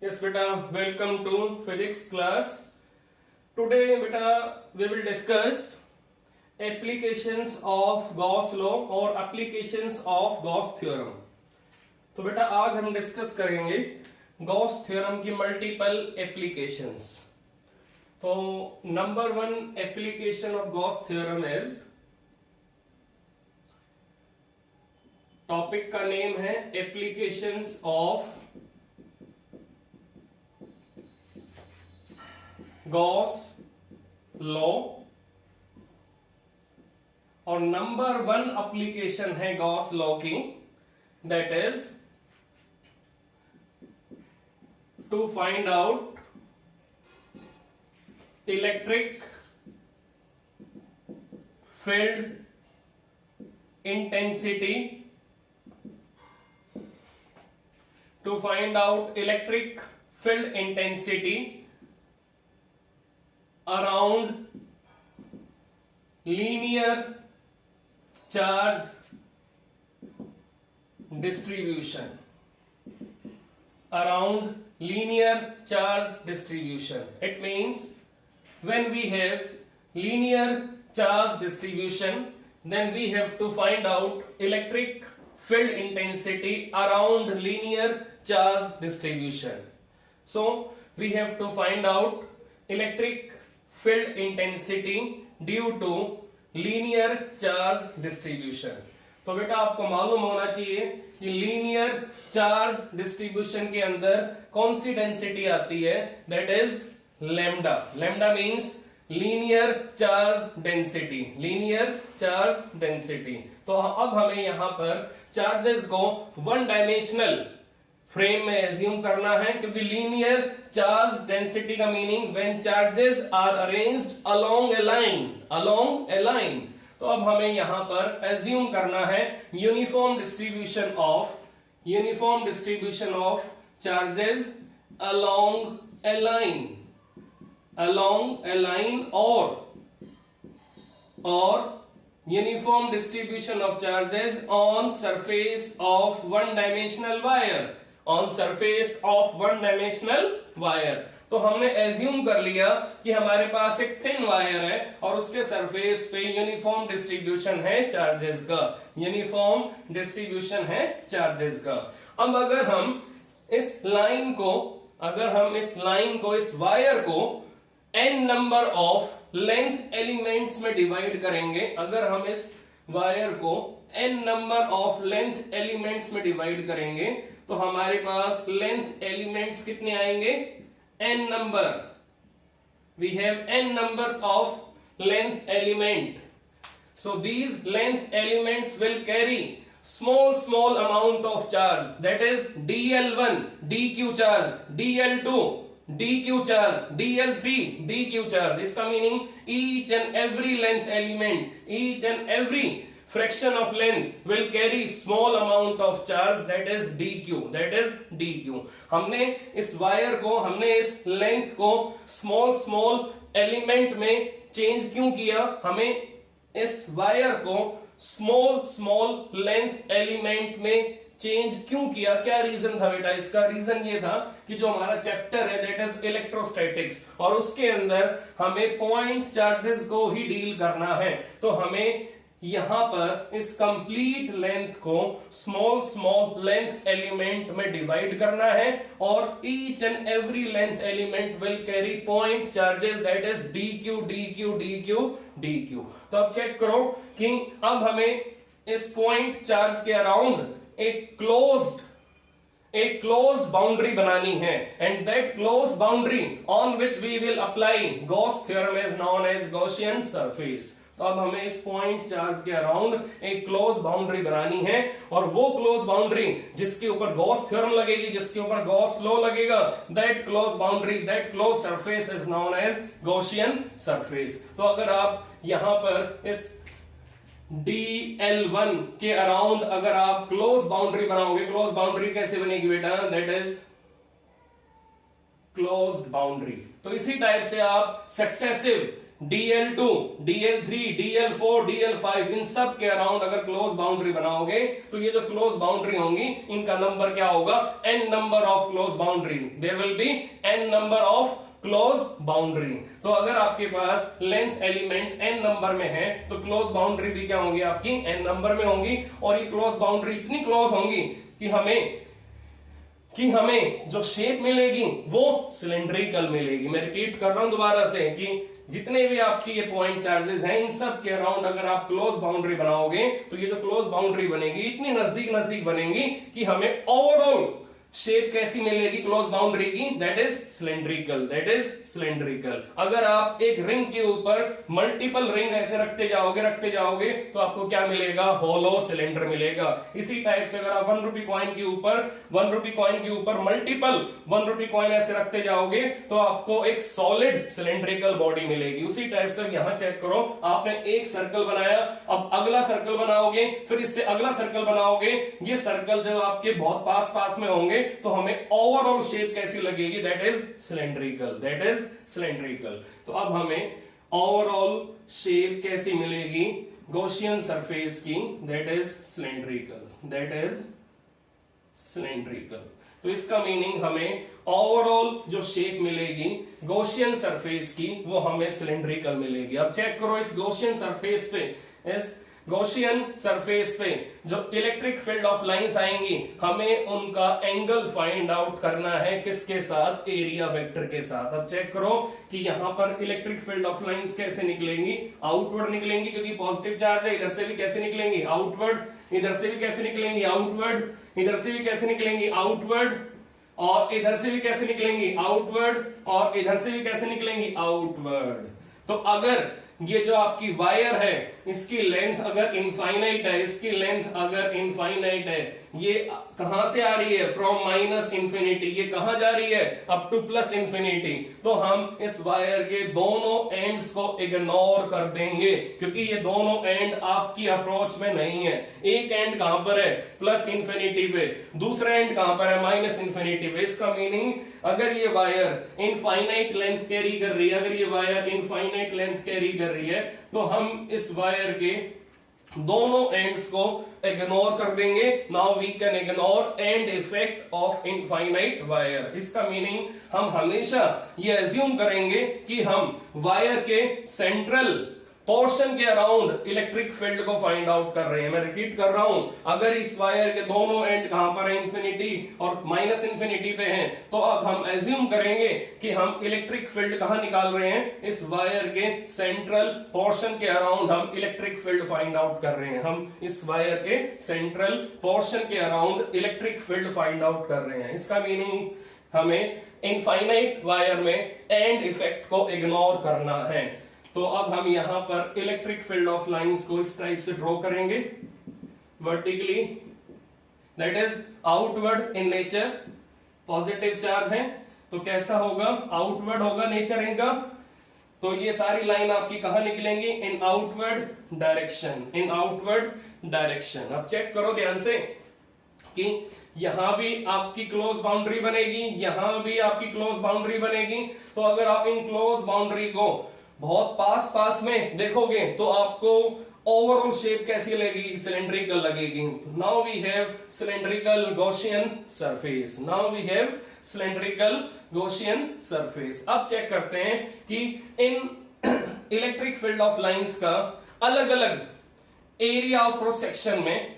Yes, beta, welcome to physics class. Today, beta, we will discuss applications of Gauss law और applications of Gauss theorem. तो बेटा आज हम discuss करेंगे Gauss theorem की multiple applications. तो number one application of Gauss theorem is, topic का name है एप्लीकेशंस ऑफ गॉस लॉ, और नंबर वन एप्लीकेशन है गॉस लॉ की, that is to find out electric field intensity, to find out electric field intensity around linear charge distribution. Around linear charge distribution. It means when we have linear charge distribution, then we have to find out electric field intensity around linear charge distribution. So we have to find out electric field intensity due to linear charge distribution. तो बेटा आपको मालूम होना चाहिए कि linear charge distribution के अंदर कौन सी डेंसिटी आती है, that is lambda. Lambda means linear charge density. Linear charge density. तो अब हमें यहां पर चार्जेस को वन डायमेंशनल फ्रेम में एज्यूम करना है, क्योंकि लीनियर चार्ज डेंसिटी का meaning when charges are arranged along a line. Along a line. तो अब हमें यहां पर एज्यूम करना है uniform distribution of charges along a line. Along a line or uniform distribution of charges on surface of one dimensional wire. On surface of one dimensional wire. तो हमने assume कर लिया कि हमारे पास एक थिन वायर है और उसके सरफेस पे यूनिफॉर्म डिस्ट्रीब्यूशन है चार्जेस का. यूनिफॉर्म डिस्ट्रीब्यूशन है चार्जेस का. अब अगर हम इस वायर को n number of length elements में डिवाइड करेंगे, अगर हम इस वायर को n number of length elements में डिवाइड करेंगे तो हमारे पास लेंथ एलिमेंट्स कितने आएंगे, n number. We have n numbers of length element. So these length elements will carry small amount of charge, that is dl1 dq charge, dl2 dq charge, dl3 dq charge. इसका meaning each and every length element, each and every fraction of length will carry small amount of charge, that is dq. हमने इस length को small element में change क्यों किया, हमें इस wire को स्मॉल लेंथ एलिमेंट में चेंज क्यों किया, क्या रीजन था बेटा इसका? रीजन ये था कि जो हमारा चैप्टर है दैट इज इलेक्ट्रोस्टैटिक्स, और उसके अंदर हमें पॉइंट चार्जेस को ही डील करना है. तो हमें यहां पर इस कंप्लीट लेंथ को स्मॉल लेंथ एलिमेंट में डिवाइड करना है, और each and every length element will carry point charges, that is dq. तो अब चेक करो कि अब हमें इस पॉइंट चार्ज के अराउंड एक क्लोज्ड बाउंड्री बनानी है, and that closed boundary on which we will apply Gauss theorem is known as Gaussian surface. तो अब हमें इस पॉइंट चार्ज के अराउंड एक क्लोज बाउंड्री बनानी है, और वो क्लोज बाउंड्री जिसके ऊपर गॉस थ्योरम लगेगी, जिसके ऊपर गॉस लॉ लगेगा, that close surface is known as Gaussian surface. तो अगर आप यहां पर इस dl1 के अराउंड अगर आप क्लोज बाउंड्री बनाओगे, क्लोज बाउंड्री कैसे बनेगी बेटा, दैट इज क्लोज्ड बाउंड्री. तो इसी टाइप से आप successive DL2, DL3, DL4, DL5 इन सब के अराउंड अगर क्लोज बाउंड्री बनाओगे तो ये जो क्लोज बाउंड्री होंगी इनका नंबर क्या होगा, n number of close boundary, there will be n number of close boundary. तो अगर आपके पास लेंथ एलिमेंट n नंबर में है तो क्लोज बाउंड्री भी क्या होंगी आपकी n नंबर में होंगी, और ये क्लोज बाउंड्री इतनी क्लोज होंगी कि हमें जो शेप मिलेगी वो सिलेंड्रिकल मिलेगी। मैं रिपीट कर रहा हूं दोबारा से कि जितने भी आपकी ये पॉइंट चार्जेस हैं इन सब के अराउंड अगर आप क्लोज बाउंड्री बनाओगे तो ये जो क्लोज बाउंड्री बनेगी इतनी नजदीक नजदीक बनेगी कि हमें ओवरऑल शेप कैसी मिलेगी क्लोज बाउंड्री की, that is cylindrical, that is cylindrical. अगर आप एक रिंग के ऊपर मल्टीपल रिंग ऐसे रखते जाओगे तो आपको क्या मिलेगा, होलो सिलेंडर मिलेगा। इसी टाइप से अगर आप 1 रुपी कॉइन के ऊपर मल्टीपल 1 रुपी कॉइन ऐसे रखते जाओगे तो आपको एक सॉलिड सिलेंड्रिकल बॉडी मिलेगी। उसी टाइप से यहां चेक करो, आपने एक सर्कल बनाया, अब अगला सर्कल बनाओगे, फिर इससे अगला सर्कल बनाओगे, ये सर्कल जब आपके बहुत पास पास में होंगे तो हमें ओवरऑल शेप कैसी लगेगी, that is cylindrical, that is cylindrical. तो अब हमें ओवरऑल शेप कैसी मिलेगी गॉसियन सरफेस की, that is cylindrical, that is cylindrical. तो इसका मीनिंग हमें ओवरऑल जो शेप मिलेगी गॉसियन सरफेस की वो हमें सिलेंड्रिकल मिलेगी। अब चेक करो इस गॉसियन सरफेस पे, इस गॉसियन सरफेस पे जो इलेक्ट्रिक फील्ड ऑफ लाइंस आएंगी हमें उनका एंगल फाइंड आउट करना है, किसके साथ, एरिया वेक्टर के साथ। अब चेक करो कि यहां पर इलेक्ट्रिक फील्ड ऑफ लाइंस कैसे निकलेंगी, आउटवर्ड निकलेंगी क्योंकि पॉजिटिव चार्ज है, इधर से भी कैसे निकलेंगी, आउटवर्ड, इधर से भी कैसे निकलेंगी, आउटवर्ड, इधर से भी कैसे निकलेंगी, आउटवर्ड, और इधर से भी कैसे निकलेंगी, आउटवर्ड, और इधर से भी कैसे निकलेंगी, आउटवर्ड। तो अगर ये जो आपकी वायर है इसकी लेंथ अगर इनफाइनाइट है, इसकी लेंथ अगर इनफाइनाइट है, ये कहां से आ रही है, फ्रॉम माइनस इंफिनिटी, ये कहां जा रही है, अप टू प्लस इंफिनिटी, तो हम इस वायर के दोनों एंड्स को इग्नोर कर देंगे क्योंकि ये दोनों एंड आपकी अप्रोच में नहीं है। एक एंड कहां पर है, प्लस इंफिनिटी पे, दूसरा एंड कहां पर है, माइनस इंफिनिटी पे। इसका मीनिंग अगर ये वायर इनफाइनाइट लेंथ कैरी कर रही है, अगर ये वायर इनफाइनाइट लेंथ कैरी कर रही है तो हम इस वायर के दोनों एंड्स को इग्नोर कर देंगे। Now we can ignore end effect of infinite wire. इसका मीनिंग हम हमेशा ये एज्यूम करेंगे कि हम वायर के सेंट्रल पोर्शन के अराउंड इलेक्ट्रिक फील्ड को फाइंड आउट कर रहे हैं। मैं रिपीट कर रहा हूं, अगर इस वायर के दोनों एंड कहां पर है, इंफिनिटी और माइनस इंफिनिटी पे हैं, तो अब हम एज्यूम करेंगे कि हम इलेक्ट्रिक फील्ड कहां निकाल रहे हैं, इस वायर के सेंट्रल पोर्शन के अराउंड हम इलेक्ट्रिक फील्ड फाइंड आउट कर रहे हैं। हम इस वायर के सेंट्रल पोर्शन के around electric field find out कर रहे हैं। इसका मीनिंग हमें इनफाइनाइट वायर में एंड इफेक्ट को इग्नोर करना है। तो अब हम यहां पर इलेक्ट्रिक फील्ड ऑफ लाइंस को इस टाइप से ड्रॉ करेंगे, vertically, that is outward in nature, positive charge है तो कैसा होगा, आउटवर्ड होगा नेचर इनका। तो ये सारी लाइन आपकी कहां निकलेंगी, इन आउटवर्ड डायरेक्शन, इन आउटवर्ड डायरेक्शन। अब चेक करो ध्यान से कि यहां भी आपकी क्लोज बाउंड्री बनेगी, यहां भी आपकी क्लोज बाउंड्री बनेगी। तो अगर आप इन क्लोज बाउंड्री को बहुत पास पास में देखोगे तो आपको ओवरऑल शेप कैसी लगेगी, सिलेंड्रिकल लगेगी। Now we have cylindrical Gaussian surface, now we have cylindrical Gaussian surface. अब चेक करते हैं कि इन इलेक्ट्रिक फील्ड ऑफ लाइंस का अलग अलग एरिया ऑफ क्रॉस सेक्शन में,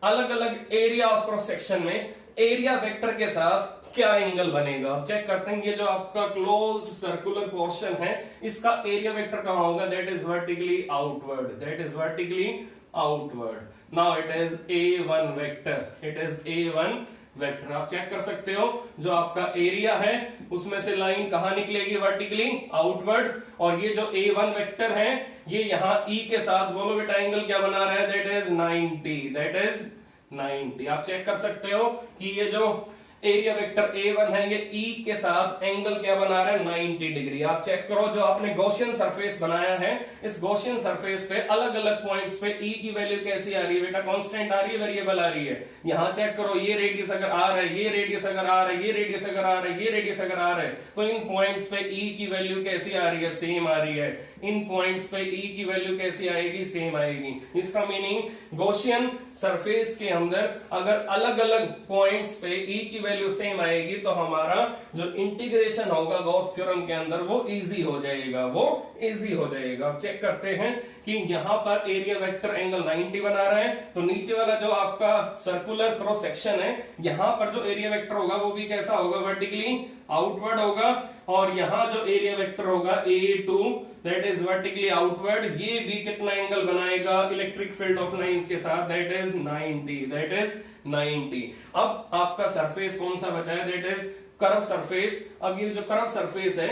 अलग अलग एरिया ऑफ क्रॉस सेक्शन में एरिया वेक्टर के साथ क्या एंगल बनेगा। अब चेक करते हैं, ये जो आपका क्लोज्ड सर्कुलर पोर्शन है इसका एरिया वेक्टर कहां होगा, that is vertically outward, that is vertically outward. Now it is A1 vector, it is A1 vector. आप चेक कर सकते हो जो आपका एरिया है उसमें से लाइन कहां निकलेगी, वर्टिकली आउटवर्ड, और ये जो A1 वेक्टर है ये यहां E के साथ, बोलो बेटा एंगल क्या बना रहा है, दैट इज 90, दैट इज 90। आप चेक कर सकते हो कि ये जो एरिया वेक्टर A1 है, ये E के साथ एंगल क्या बना रहा है 90 डिग्री। आप चेक करो, जो आपने गॉसियन सरफेस बनाया है, इस गॉसियन सरफेस पे अलग अलग पॉइंट्स पे E की वैल्यू कैसी आ रही है बेटा, कांस्टेंट आ रही है, वेरिएबल आ रही है। यहां चेक करो, ये रेडियस अगर आ रहा है, ये रेडियस अगर आ रहा है, ये रेडियस अगर आ रहा है, ये रेडियस अगर आ रहा है, तो इन पॉइंट्स पे E की वैल्यू कैसी आ रही है, सेम आ रही है। इन पॉइंट्स पे E की वैल्यू कैसी आएगी, सेम आएगी। इसका मीनिंग गॉसियन सरफेस के अंदर अगर अलग अलग पॉइंट्स पे E की वैल्यू सेम आएगी तो हमारा जो इंटीग्रेशन होगा गॉस थ्योरम के अंदर वो इजी हो जाएगा, वो इजी हो जाएगा। अब चेक करते हैं कि यहां पर एरिया वेक्टर एंगल 90 बना रहा है, तो नीचे वाला जो आपका सर्कुलर क्रॉस सेक्शन है, यहां पर जो एरिया वेक्टर होगा वो भी कैसा होगा, वर्टिकली आउटवर्ड होगा। और यहां जो एरिया वेक्टर होगा A2 that is vertically outward, ये भी कितना एंगल बनाएगा इलेक्ट्रिक फील्ड ऑफ लाइंस के साथ, दैट इज 90, दैट इज 90। अब आपका सरफेस कौन सा बचा है, दैट इज कर्व सरफेस। अब ये जो कर्व सरफेस है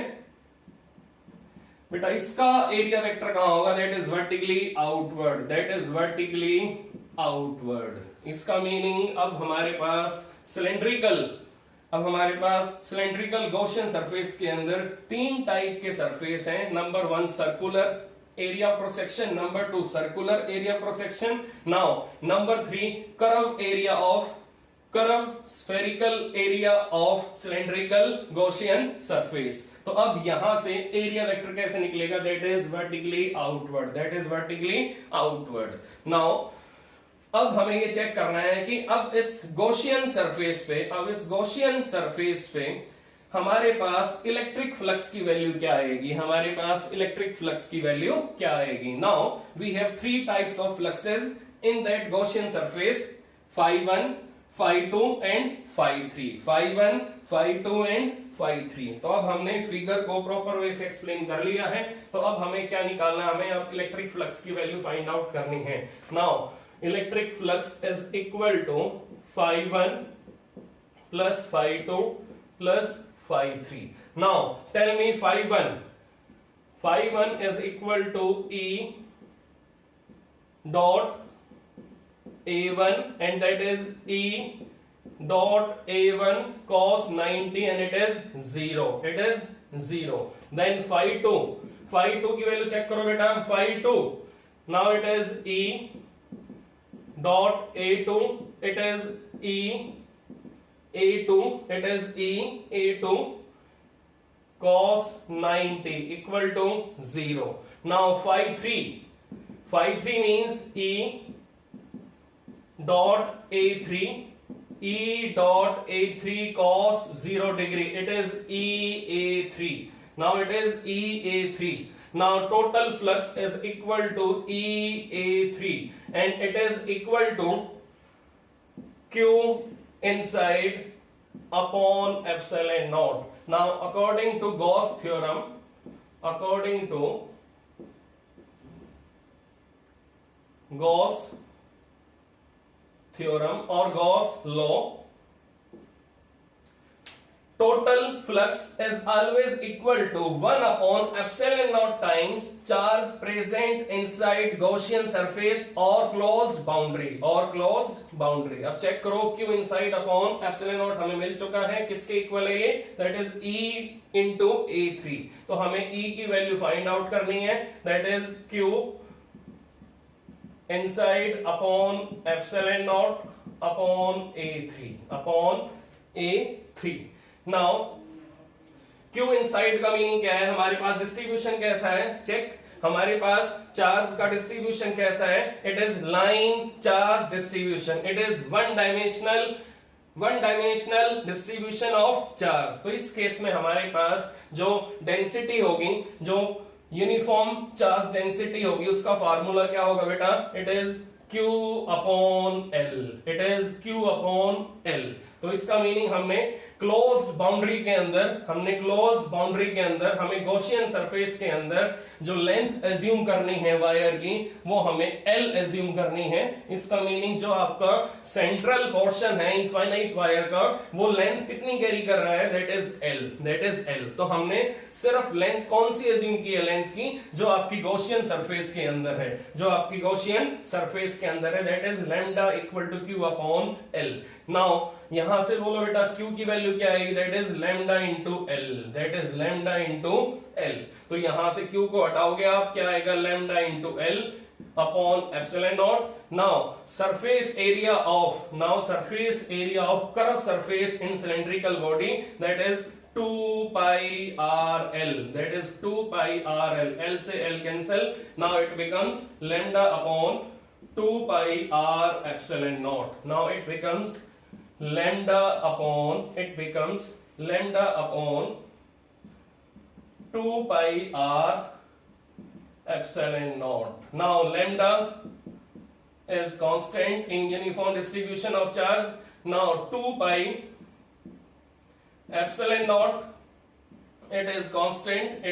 बेटा, इसका एरिया वेक्टर कहां होगा, that is vertically outward, that is vertically outward. इसका मीनिंग अब हमारे पास सिलेंड्रिकल गॉसियन सरफेस के अंदर तीन टाइप के सरफेस हैं। Number 1 circular area cross section, number 2 circular area cross section, now number 3 curve spherical area of cylindrical Gaussian surface. तो अब यहां से एरिया वेक्टर कैसे निकलेगा, that is vertically outward, that is vertically outward. Now अब हमें ये चेक करना है कि अब इस गॉसियन सरफेस पे हमारे पास इलेक्ट्रिक फ्लक्स की वैल्यू क्या आएगी, हमारे पास इलेक्ट्रिक फ्लक्स की वैल्यू क्या आएगी। Now we have 3 types of fluxes in that Gaussian surface, phi1, phi2 and phi3, phi1, phi2 and phi3। तो अब हमने फिगर को प्रॉपर वे से एक्सप्लेन कर लिया है, तो अब हमें क्या निकालना है, हमें अब इलेक्ट्रिक फ्लक्स की वैल्यू फाइंड आउट करनी है। Now electric flux is equal to phi1 plus phi2 plus phi3। Now tell me phi1 is equal to E dot A1 and that is E dot A1 cos 90 and it is 0, it is 0। then phi2 की value check करो बेटा, phi2 now it is E dot A2, it is E A2, it is E A2 cos 90 equal to 0। now phi3 means E dot A3, E dot A3 cos 0 degree, it is EA3, now it is EA3। now total flux is equal to EA3 and it is equal to Q inside upon epsilon naught। now according to Gauss theorem or Gauss law, total flux is always equal to 1 upon epsilon naught times charge present inside Gaussian surface or closed boundary। अब check करो, Q inside upon epsilon naught हमें मिल चुका है, किसके equal है ये, that is E into A3। तो हमें E की वैल्यू फाइंड आउट करनी है, that is Q inside upon epsilon naught upon A3। Now Q inside का मीनिंग क्या है, हमारे पास डिस्ट्रीब्यूशन कैसा है, चेक, हमारे पास चार्ज का डिस्ट्रीब्यूशन कैसा है, it is line charge distribution, it is one dimensional distribution of charge. तो इस केस में हमारे पास जो डेंसिटी होगी, जो यूनिफॉर्म चार्ज डेंसिटी होगी, उसका फार्मूला क्या होगा बेटा, it is Q upon L, it is Q upon L। तो इसका मीनिंग हमने क्लोज्ड बाउंड्री के अंदर हमें गॉसियन सरफेस के अंदर जो लेंथ एज्यूम करनी है वायर की, वो हमें L एज्यूम करनी है। इसका मीनिंग जो आपका सेंट्रल पोर्शन है इनफाइनाइट वायर का, वो लेंथ कितनी कैरी कर रहा है, दैट इज L। तो हमने सिर्फ लेंथ कौन सी एज्यूम की है, लेंथ की जो आपकी गॉसियन सरफेस के अंदर है, that is lambda equal to Q upon L। नाउ यहां से बोलो बेटा Q की वैल्यू क्या आएगी, that is lambda into L, that is lambda into L. तो यहां से Q को हटाओगे आप, क्या आएगा lambda into L upon epsilon not. Now surface area of curve surface in cylindrical body, that is 2 pi RL, that is 2 pi RL, L से L cancel, now it becomes lambda upon 2 pi R epsilon naught, now it becomes lambda upon 2 pi R epsilon naught. Now lambda is constant in uniform distribution of charge. Now 2 pi epsilon naught, it is constant,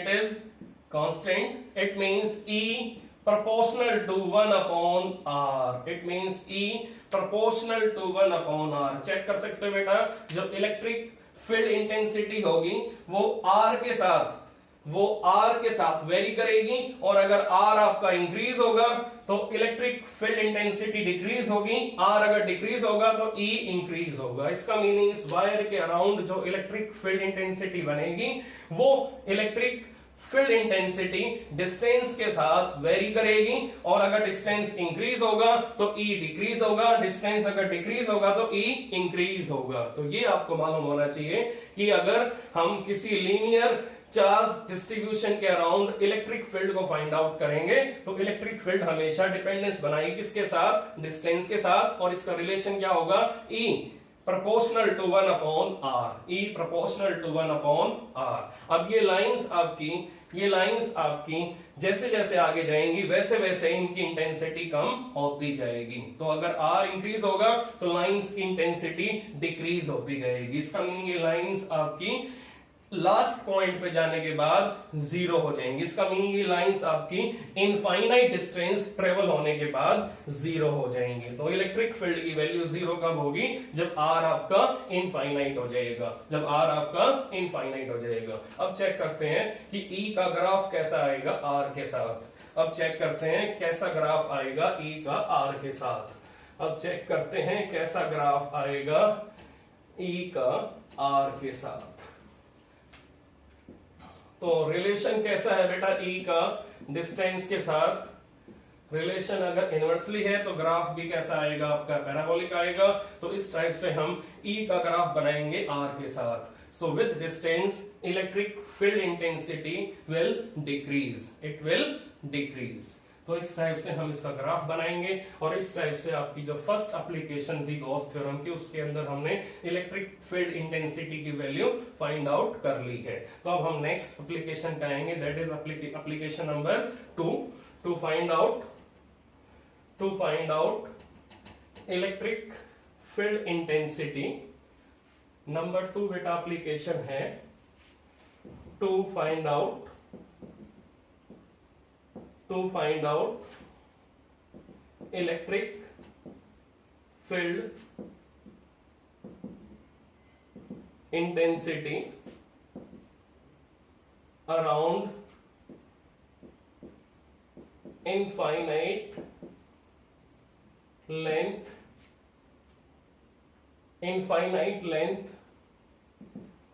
it means E proportional to 1 upon R, it means E proportional to 1 upon R। Check कर सकते हो बेटा, जो electric field intensity होगी वो R के साथ very करेगी, और अगर R आपका इंक्रीज होगा तो इलेक्ट्रिक फील्ड इंटेंसिटी डिक्रीज होगी, R अगर डिक्रीज होगा तो E इंक्रीज होगा। इसका मीनिंग इस वायर के अराउंड जो इलेक्ट्रिक फील्ड इंटेंसिटी बनेगी वो इलेक्ट्रिक फील्ड इंटेंसिटी डिस्टेंस के साथ वेरी करेगी, और अगर डिस्टेंस इंक्रीज होगा तो E डिक्रीज होगा, डिस्टेंस अगर डिक्रीज होगा तो E इंक्रीज होगा। तो ये आपको मालूम होना चाहिए कि अगर हम किसी लीनियर चार्ज डिस्ट्रीब्यूशन के अराउंड इलेक्ट्रिक फील्ड को फाइंड आउट करेंगे तो इलेक्ट्रिक फील्ड हमेशा डिपेंडेंस बनाएगी किसके साथ, डिस्टेंस के साथ, और इसका रिलेशन क्या होगा, E proportional to 1 upon R, E proportional to 1 upon R। अब ये लाइंस आपकी जैसे जैसे आगे जाएंगी वैसे वैसे इनकी इंटेंसिटी कम होती जाएगी। तो अगर R इंक्रीज होगा तो लाइंस की इंटेंसिटी डिक्रीज होती जाएगी। इसका मीनिंग ये लाइंस आपकी लास्ट पॉइंट पे जाने के बाद जीरो हो जाएंगी। इसका मीनिंग ये लाइंस आपकी इनफाइनाइट डिस्टेंस ट्रेवल होने के बाद जीरो हो जाएंगी। तो इलेक्ट्रिक फील्ड की वैल्यू जीरो कब होगी, जब R आपका इनफाइनाइट हो जाएगा, अब चेक करते हैं कि E का ग्राफ कैसा आएगा R के साथ। अब चेक करते हैं कैसा ग्राफ आएगा E का R के साथ। अब चेक करते हैं कैसा ग्राफ आएगा E का R के साथ। तो रिलेशन कैसा है बेटा E का डिस्टेंस के साथ, रिलेशन अगर इनवर्सली है तो ग्राफ भी कैसा आएगा आपका, पैराबोलिक आएगा। तो इस टाइप से हम E का ग्राफ बनाएंगे R के साथ। So with distance electric field intensity will decrease, तो इस टाइप से हम इसका ग्राफ बनाएंगे। और इस टाइप से आपकी जो फर्स्ट एप्लीकेशन थी गॉस थ्योरम की, उसके अंदर हमने इलेक्ट्रिक फील्ड इंटेंसिटी की वैल्यू फाइंड आउट कर ली है। तो अब हम नेक्स्ट एप्लीकेशन पे आएंगे, that is application number 2 to find out electric field intensity. Number 2 बेटा एप्लीकेशन है to find out electric field intensity around infinite length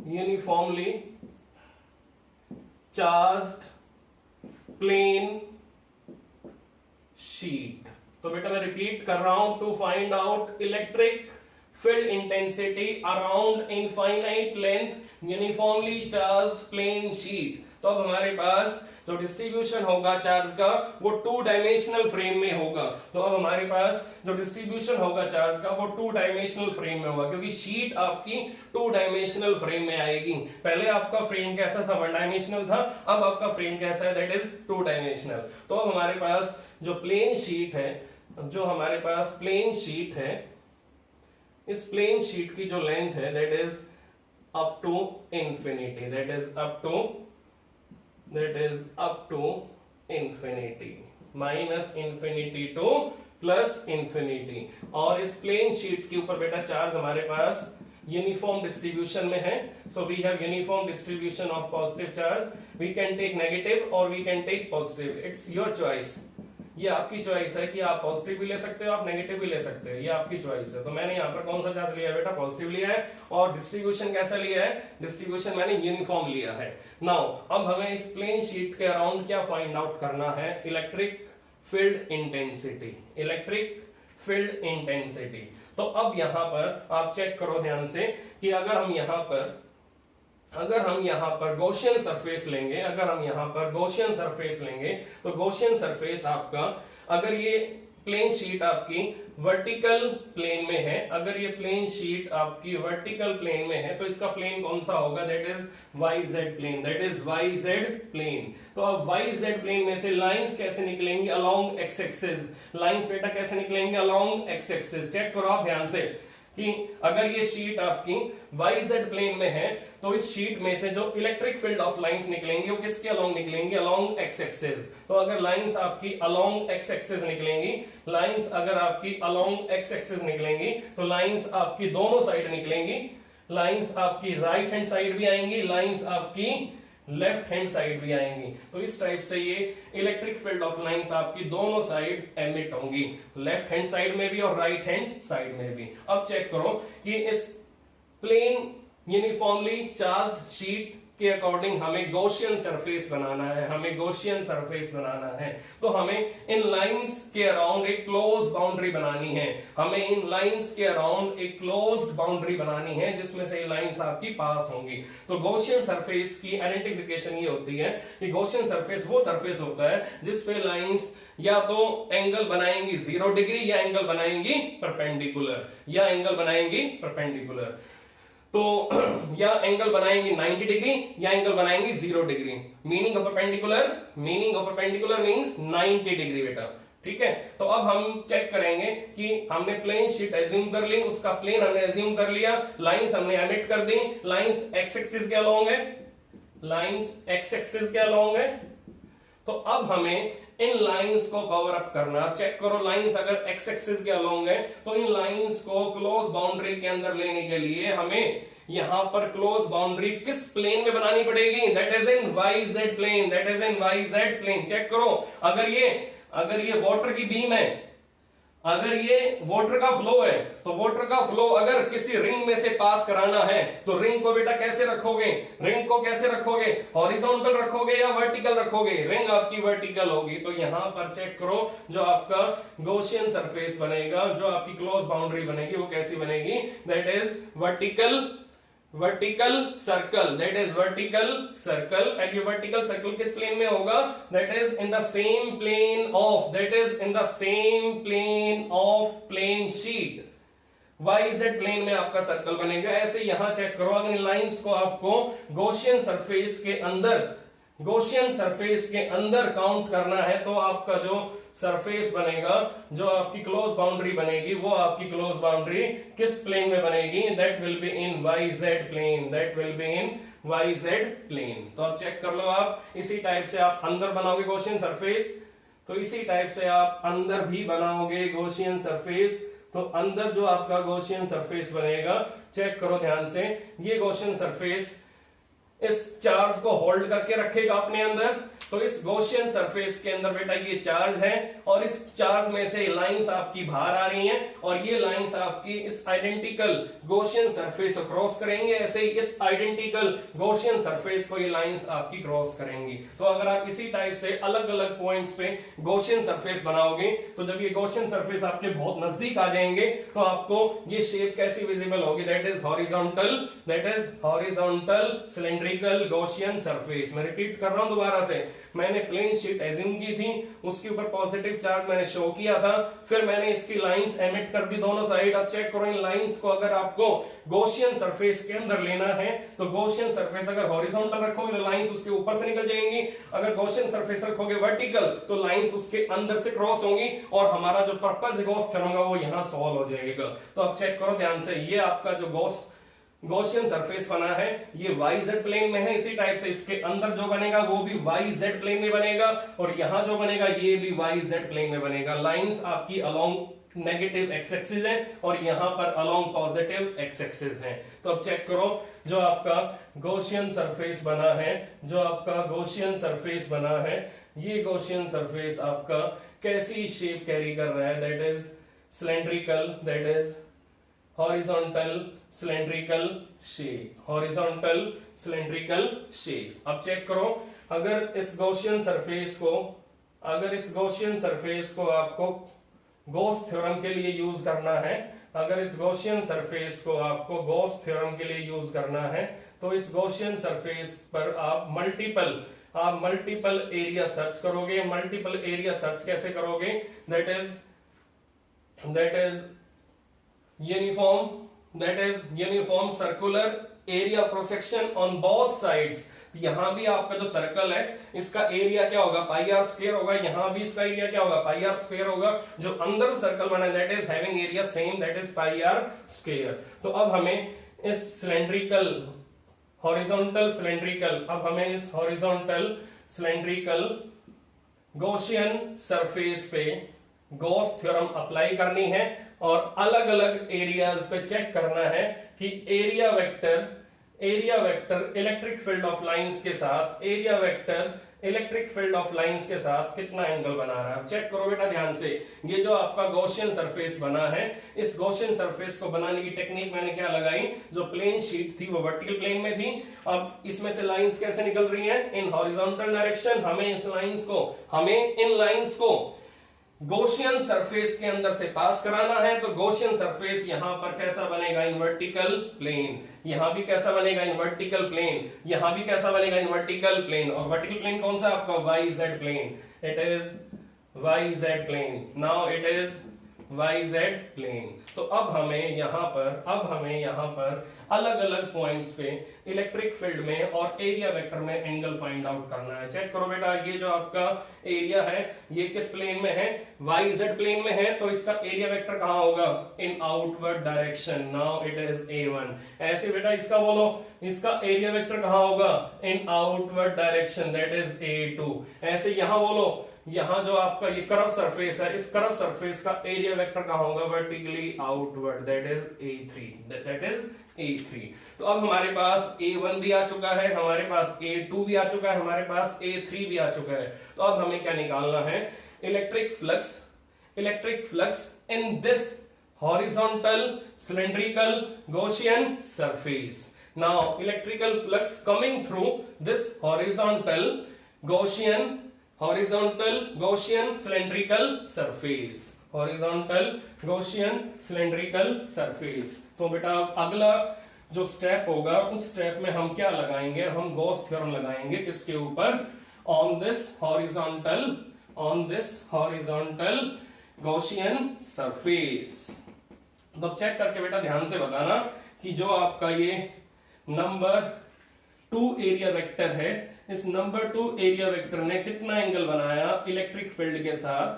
uniformly charged plane sheet. तो बेटा मैं रिपीट कर रहा हूं, to find out electric field intensity around infinite length uniformly charged plane sheet. तो अब हमारे पास जो डिस्ट्रीब्यूशन होगा चार्ज का वो 2 डायमेंशनल फ्रेम में होगा। तो अब हमारे पास जो डिस्ट्रीब्यूशन होगा चार्ज का वो 2 डायमेंशनल फ्रेम में होगा, क्योंकि शीट आपकी 2 डायमेंशनल फ्रेम में आएगी। पहले आपका फ्रेम कैसा था, 1 डायमेंशनल था, अब आपका फ्रेम कैसा है, दैट इज 2 डायमेंशनल। तो अब हमारे पास जो प्लेन शीट है, इस प्लेन शीट की जो लेंथ है that is up to infinity, minus infinity to plus infinity. और इस प्लेन शीट के ऊपर बेटा चार्ज हमारे पास यूनिफॉर्म डिस्ट्रीब्यूशन में है। So we have uniform distribution of positive charge, we can take negative or we can take positive, it's your choice. ये आपकी चॉइस है कि आप पॉजिटिव भी ले सकते हो, आप नेगेटिव भी ले सकते हो, ये आपकी चॉइस है। तो मैंने यहाँ पर कौन सा चार्ज लिया है बेटा, पॉजिटिव लिया है। और डिस्ट्रीब्यूशन कैसा लिया है, डिस्ट्रीब्यूशन मैंने यूनिफॉर्म लिया है। नाउ अब हमें इस प्लेन शीट के अराउंड क्या फाइंड आउट करना है, electric field intensity, electric field intensity. तो अब यहां पर आप चेक करो ध्यान से कि अगर हम यहां पर गॉसियन सरफेस लेंगे, अगर हम यहां पर गॉसियन सरफेस लेंगे, तो गॉसियन सरफेस आपका, अगर ये प्लेन शीट आपकी वर्टिकल प्लेन में है, अगर ये प्लेन शीट आपकी वर्टिकल प्लेन में है, तो इसका प्लेन कौन सा होगा, that is Y Z plane, that is Y Z plane. तो अब वाई जेड प्लेन में से लाइंस कैसे निकलेंगी, अलोंग एक्स एक्सिस, लाइंस बेटा कैसे निकलेंगे, अलोंग एक्स एक्सिस। चेक करो आप ध्यान से कि अगर ये शीट आपकी वाई जेड प्लेन में है, तो इस शीट में से जो इलेक्ट्रिक फील्ड ऑफ लाइंस निकलेंगी वो किसके अलोंग निकलेंगी, अलोंग एक्स एक्सिस। तो अगर लाइंस आपकी अलोंग एक्स एक्सिस निकलेंगी, लाइंस अगर आपकी अलोंग एक्स एक्सिस निकलेंगी, तो लाइंस आपकी दोनों साइड निकलेंगी, लाइंस आपकी राइट हैंड साइड भी आएंगी, लाइंस आपकी लेफ्ट हैंड साइड भी आएंगी। तो इस टाइप से ये इलेक्ट्रिक फील्ड ऑफ लाइंस आपकी दोनों साइड एमिट होंगी, लेफ्ट हैंड साइड में भी और राइट हैंड साइड में भी। अब चेक करो कि इस प्लेन यूनिफॉर्मली चार्ज्ड शीट के अकॉर्डिंग हमें गॉसियन सरफेस बनाना है, हमें गॉसियन सरफेस बनाना है। तो हमें इन लाइंस के अराउंड एक क्लोज बाउंड्री बनानी है, हमें इन लाइंस के अराउंड एक क्लोज्ड बाउंड्री बनानी है जिसमें से लाइंस आपकी पास होंगी। तो गॉसियन सरफेस की आइडेंटिफिकेशन ये होती है कि गॉसियन सरफेस वो सरफेस होता है जिस पे लाइंस या तो एंगल बनाएंगी 0 डिग्री या एंगल बनाएंगी परपेंडिकुलर, या एंगल बनाएंगी परपेंडिकुलर। तो या एंगल बनाएंगे 90 डिग्री या एंगल बनाएंगे 0 degree. Meaning of perpendicular means 90 degree बेटा, ठीक है। तो अब हम चेक करेंगे कि हमने प्लेन शीट एज्यूम कर ली, उसका प्लेन हमने एज्यूम कर लिया, लाइंस हमने एमिट कर दी, लाइंस एक्स एक्सिस के अलोंग है, लाइंस एक्स एक्सिस के अलोंग है। तो अब हमें इन लाइंस को कवर अप करना। चेक करो लाइंस अगर एक्स एक्सिस के अलोंग है, तो इन लाइंस को क्लोज बाउंड्री के अंदर लेने के लिए हमें यहां पर क्लोज बाउंड्री किस प्लेन में बनानी पड़ेगी, that is in Y Z plane, that is in Y Z plane. Check करो अगर ये वाटर की बीम है, अगर ये वाटर का फ्लो है, तो वाटर का फ्लो अगर किसी रिंग में से पास कराना है, तो रिंग को बेटा कैसे रखोगे, रिंग को कैसे रखोगे, हॉरिजॉन्टल रखोगे या वर्टिकल रखोगे, रिंग आपकी वर्टिकल होगी। तो यहां पर चेक करो जो आपका गॉसियन सरफेस बनेगा, जो आपकी क्लोज बाउंड्री बनेगी वो कैसी बनेगी, that is vertical circle, that is vertical circle. And ये वर्टिकल सर्कल किस प्लेन में होगा, that is in the same plane of, that is in the same plane of plane sheet, Y Z plane में आपका circle बनेगा। ऐसे यहां check करो अगर इन लाइंस को आपको गॉसियन सरफेस के अंदर काउंट करना है, तो आपका जो सरफेस बनेगा, जो आपकी क्लोज बाउंड्री बनेगी, वो आपकी क्लोज बाउंड्री किस प्लेन में बनेगी, that will be in Y Z plane, that will be in Y Z plane. तो आप चेक कर लो, आप इसी टाइप से आप अंदर बनाओगे गॉसियन सरफेस, तो इसी टाइप से आप अंदर भी बनाओगे गॉसियन सरफेस। तो अंदर जो आपका गॉसियन सरफेस बनेगा, चेक करो ध्यान से, ये गॉसियन सरफेस इस चार्ज को होल्ड करके रखेगा अपने अंदर। तो इस गॉसियन सरफेस के अंदर बेटा ये चार्ज है, और इस चार्ज में से लाइंस आपकी बाहर आ रही हैं, और ये लाइंस आपकी इस आइडेंटिकल गॉसियन सरफेस को क्रॉस करेंगे। ऐसे ही इस आइडेंटिकल गॉसियन सरफेस को ये लाइंस आपकी क्रॉस करेंगी। तो अगर आप इसी टाइप से अलग अलग पॉइंट्स पे गॉसियन सरफेस बनाओगे, तो जब ये गॉसियन सरफेस आपके बहुत नजदीक आ जाएंगे, तो आपको ये शेप कैसी विजिबल होगी, that is horizontal cylindrical Gaussian surface. मैं रिपीट कर रहा हूं दोबारा से, मैंने प्लेन शीट एज्यूम की थी, उसके ऊपर पॉजिटिव चार्ज मैंने शो किया था, फिर मैंने इसकी लाइंस एमिट कर दी दोनों साइड। अब चेक करो इन लाइंस को अगर आपको गॉसियन सरफेस के अंदर लेना है, तो गॉसियन सरफेस अगर हॉरिजॉन्टल रखोगे तो लाइंस उसके ऊपर से निकल जाएंगी, अगर गॉसियन सरफेस रखोगे वर्टिकल तो लाइंस उसके अंदर से क्रॉस होंगी, और हमारा जो पर्पस है गॉस थ्योरम का वो यहां सॉल्व हो जाएगा। तो अब चेक करो ध्यान से, ये आपका जो गॉसियन सरफेस बना है ये वाई जेड प्लेन में है, इसी टाइप से इसके अंदर जो बनेगा वो भी वाई जेड प्लेन में बनेगा, और यहां जो बनेगा ये भी वाई जेड प्लेन में बनेगा। लाइंस आपकी अलोंग नेगेटिव एक्स एक्सिस है, और यहां पर अलोंग पॉजिटिव एक्स एक्सिस है। तो अब चेक करो जो आपका गॉसियन सरफेस बना है, ये गॉसियन सरफेस आपका कैसी शेप कैरी कर रहा है, that is cylindrical, that is horizontal cylindrical shape, horizontal cylindrical shape. अब चेक करो, अगर इस गॉसियन सरफेस को आपको गॉस थ्योरम के लिए यूज करना है, अगर इस गॉसियन सरफेस को आपको गॉस थ्योरम के लिए यूज करना है, तो इस गॉसियन सरफेस पर आप मल्टीपल एरिया सर्च करोगे। मल्टीपल एरिया सर्च कैसे करोगे, that is uniform circular area projection on both sides. यहां भी आपका जो सर्कल है इसका एरिया क्या होगा, पाई आर स्क्वायर होगा, यहां भी इसका एरिया क्या होगा, पाई आर स्क्वायर होगा। जो अंदर सर्कल बना है that is having area same, that is pi R square. तो अब हमें इस cylindrical horizontal cylindrical Gaussian surface पे गॉस थ्योरम अप्लाई करनी है और अलग अलग एरियाज पे चेक करना है कि area vector electric field of lines के साथ कितना एंगल बना रहा है। चेक करो बेटा ध्यान से, ये जो आपका गॉसियन सरफेस बना है, इस गॉसियन सरफेस को बनाने की टेक्निक मैंने क्या लगाई, जो प्लेन शीट थी वो वर्टिकल प्लेन में थी। अब इसमें से लाइंस कैसे निकल रही हैं, इन हॉरिजॉन्टल डायरेक्शन। हमें इन लाइंस को गॉसियन सरफेस के अंदर से पास कराना है। तो गॉसियन सरफेस यहां पर कैसा बनेगा, इन वर्टिकल प्लेन। यहां भी कैसा बनेगा, इन वर्टिकल प्लेन। यहां भी कैसा बनेगा, इन वर्टिकल प्लेन। और वर्टिकल प्लेन कौन सा आपका, YZ plane. It is YZ plane. Now it is YZ plane. तो अब हमें यहां पर अलग अलग पॉइंट्स पे इलेक्ट्रिक फील्ड में और एरिया वेक्टर में एंगल फाइंड आउट करना है। चेक करो बेटा, ये जो आपका एरिया है ये किस प्लेन में है, YZ प्लेन में है। तो इसका एरिया वेक्टर कहां होगा, इन outward direction. Now it is A1। ऐसे बेटा इसका बोलो, इसका एरिया वेक्टर कहां होगा, इन outward direction, that is A2। ऐसे यहां बोलो, यहां जो आपका ये कर्व सरफेस है, इस कर्व सरफेस का एरिया वेक्टर कहां होगा, vertically outward, that is A3। तो अब हमारे पास A1 भी आ चुका है, हमारे पास A2 भी आ चुका है, हमारे पास A3 भी आ चुका है। तो अब हमें क्या निकालना है, electric flux in this horizontal cylindrical Gaussian surface. Now electrical flux coming through this horizontal Gaussian cylindrical surface. तो बेटा अगला जो स्टेप होगा उस स्टेप में हम क्या लगाएंगे, हम गॉस थ्योरम लगाएंगे किसके ऊपर, on this horizontal Gaussian surface. तो चेक करके बेटा ध्यान से बताना कि जो आपका ये नंबर 2 एरिया वेक्टर है, इस नंबर 2 एरिया वेक्टर ने कितना एंगल बनाया इलेक्ट्रिक फील्ड के साथ,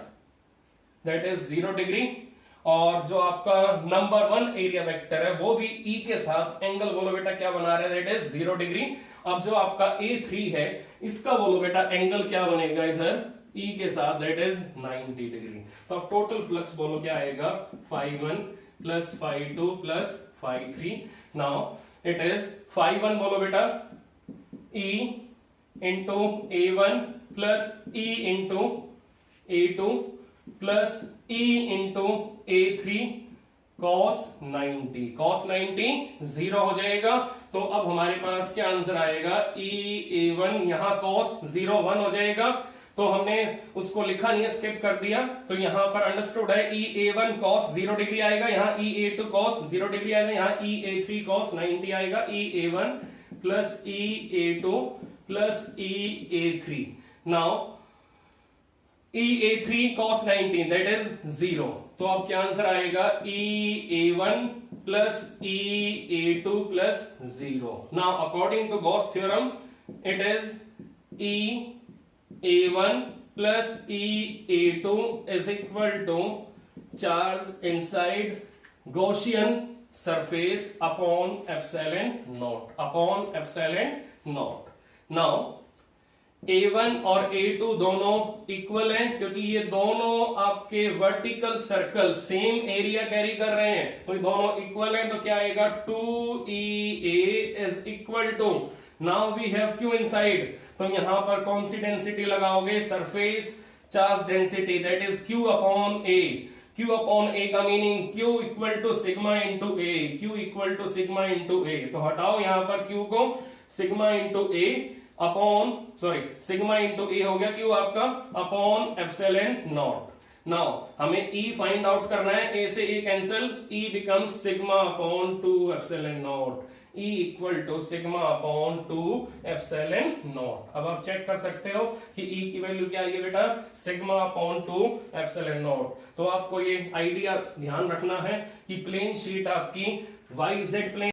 दैट इज 0 डिग्री। और जो आपका नंबर 1 एरिया वेक्टर है वो भी E के साथ एंगल बोलो बेटा क्या बना रहा है, दैट इज 0 डिग्री। अब जो आपका A3 है इसका बोलो बेटा एंगल क्या बनेगा इधर E के साथ, दैट इज 90 डिग्री। तो अब टोटल फ्लक्स बोलो क्या आएगा, Φ1 plus Φ2 plus Φ3। Now it is Φ1 बोलो बेटा E into A1 plus E into A2 plus E into A3 cos 90 0 हो जाएगा। तो अब हमारे पास क्या आंसर आएगा, A1 यहां cos 0 1 हो जाएगा। तो हमने उसको लिखा नहीं है, स्किप कर दिया। तो यहां पर अंडरस्टूड है A1 cos 0 डिग्री आएगा, यहाँ A2 cos 0 डिग्री आएगा, यहाँ A3 cos 90 आएगा, A1 plus A2 plus A3। Now A3 cos 90 that is 0। तो अब क्या आंसर आएगा, A1 plus A2 plus 0। Now according to Gauss theorem it is A1 plus A2 is equal to charge inside Gaussian surface upon epsilon naught। Now A1 और A2 दोनों equal हैं क्योंकि ये दोनों आपके vertical circle same area carry कर रहे हैं, तो ये दोनों इक्वल हैं। तो क्या आएगा, 2EA is equal to, now we have Q inside। तो यहां पर कौन सी डेंसिटी लगाओगे, surface charge density that is Q upon A। Q upon A का meaning Q equal to sigma into A, Q equal to sigma into A। तो हटाओ यहां पर Q को, sigma into A upon sigma into A हो गया Q आपका upon epsilon not. Now हमें E फाइंड आउट करना है, A से A cancel, E becomes sigma upon 2 epsilon not, E equal to sigma upon 2 epsilon not. अब आप check कर सकते हो कि E की वैल्यू क्या है बेटा, सिग्मा अपॉन 2 एप्सिलॉन नॉट। तो आपको ये आइडिया ध्यान रखना है कि प्लेन शीट आपकी YZ प्लेन